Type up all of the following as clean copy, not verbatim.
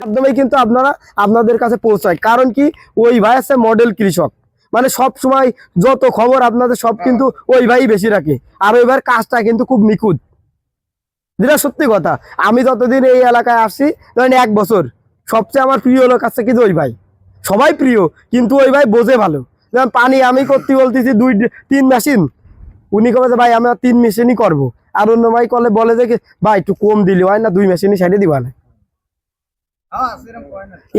মাধ্যমে কিন্তু আপনারা আপনাদের কাছে পৌঁছায়। কারণ কি, ওই ভাই আছে মডেল কৃষক, মানে সব সময় যত খবর আপনাদের সব কিন্তু ওই ভাই বেশি রাখে। আর ওই ভাইয়ের কাজটা কিন্তু খুব নিখুঁত, যেটা সত্যি কথা। আমি যতদিন এই এলাকায় আসছি, ধরেন 1 বছর, সবচেয়ে আমার প্রিয় লোক আছে কিন্তু ওই ভাই। সবাই প্রিয়, কিন্তু ওই ভাই বোঝে ভালো। যেমন পানি আমি করতে বলতেছি 2-3 মেশিন, উনি কবে যে ভাই আমি 3 মেশিনই করবো। আর অন্য ভাই কলে বলে যে ভাই একটু কম দিলে হয় না, 2 মেশিনই সাইডে দিবা না।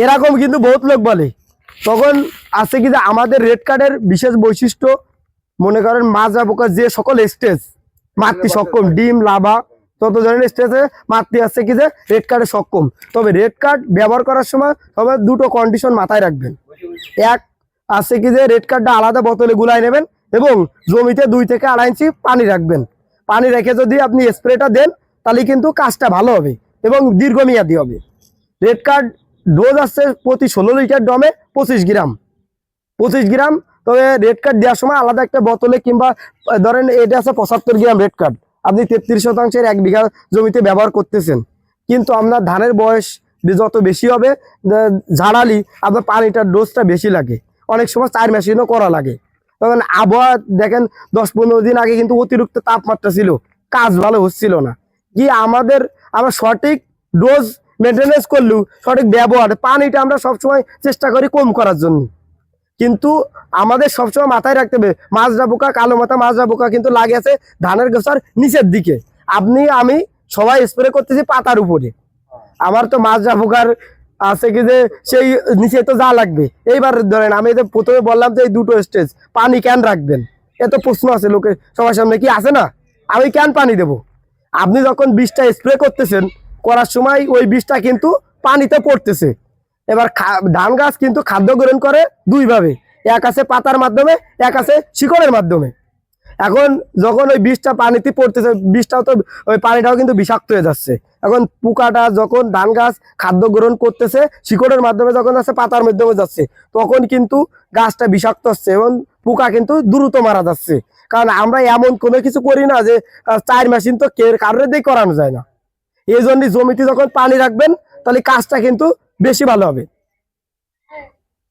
এরকম কিন্তু বহুত লোক বলে। তখন আছে কি যে আমাদের রেড কার্ডের বিশেষ বৈশিষ্ট্য, মনে করেন মাজরা পোকা যে সকল স্টেজ মারতে সক্ষম, ডিম লাভা তত ধরনের স্টেজে মারতে আসছে কি যে রেড কার্ডে সক্ষম। তবে রেড কার্ড ব্যবহার করার সময় তবে 2টো কন্ডিশন মাথায় রাখবেন। এক আছে কি যে রেড কার্ডটা আলাদা বোতলে গুলাই নেবেন এবং জমিতে 2 থেকে 2.5 ইঞ্চি পানি রাখবেন। পানি রেখে যদি আপনি স্প্রেটা দেন তাহলে কিন্তু কাজটা ভালো হবে এবং দীর্ঘমেয়াদী হবে। রেড কার্ড ডোজ আসছে প্রতি 16 লিটার ড্রামে 25 গ্রাম। তবে রেড কার্ড দেওয়ার সময় আলাদা একটা বোতলে, কিংবা ধরেন এটা আছে 75 গ্রাম রেড কার্ড, আপনি 33% 1 বিঘা জমিতে ব্যবহার করতেছেন। কিন্তু আপনার ধানের বয়স যত বেশি হবে, ঝাড়ালি আপনার পানিটার ডোজটা বেশি লাগে। অনেক সময় 4 মেশিনও করা লাগে। তখন আবহাওয়া দেখেন 10-15 দিন আগে কিন্তু অতিরিক্ত তাপমাত্রা ছিল, কাজ ভালো হচ্ছিল না। কি আমরা সঠিক ডোজ মেনটেনেন্স করলেও সঠিক ব্যবহার, পানিটা আমরা সবসময় চেষ্টা করি কম করার জন্য। কিন্তু আমাদের সবসময় মাথায় রাখতে হবে, মাজরা পোকা, কালো মাথা মাজরা পোকা কিন্তু লাগে আছে ধানের গোছার নিচের দিকে। আমি সবাই স্প্রে করতেছি পাতার উপরে। আমার তো মাজরা পোকার আছে কি যে সেই নিচে তো যা লাগবে। এইবার ধরেন আমি তো প্রথমে বললাম যে এই 2টো স্টেজ পানি কেন রাখবেন, এত প্রশ্ন আছে লোকের সবার সামনে, কি আছে না, আমি কেন পানি দেব? আপনি যখন বীজটা স্প্রে করতেছেন, করার সময় ওই বীজটা কিন্তু পানিতে পড়তেছে। এবার ধান গাছ কিন্তু খাদ্য গ্রহণ করে 2 ভাবে, এক আছে পাতার মাধ্যমে, এক আছে শিকড়ের মাধ্যমে। এখন যখন ওই বীজটা পানিতে পড়তেছে, বীজটাও তো ওই পানিটাও কিন্তু বিষাক্ত হয়ে যাচ্ছে। এখন পোকাটা যখন ধান গাছ খাদ্য গ্রহণ করতেছে শিকড়ের মাধ্যমে, যখন যাচ্ছে পাতার মাধ্যমে যাচ্ছে, তখন কিন্তু গাছটা বিষাক্ত হচ্ছে এবং পোকা কিন্তু দ্রুত মারা যাচ্ছে। কারণ আমরা এমন কোনো কিছু করি না যে 4 মেশিন তো কারোর দিয়ে করানো যায় না। এই জন্য জমিতে যখন পানি রাখবেন তাহলে কাজটা কিন্তু বেশি ভালো হবে।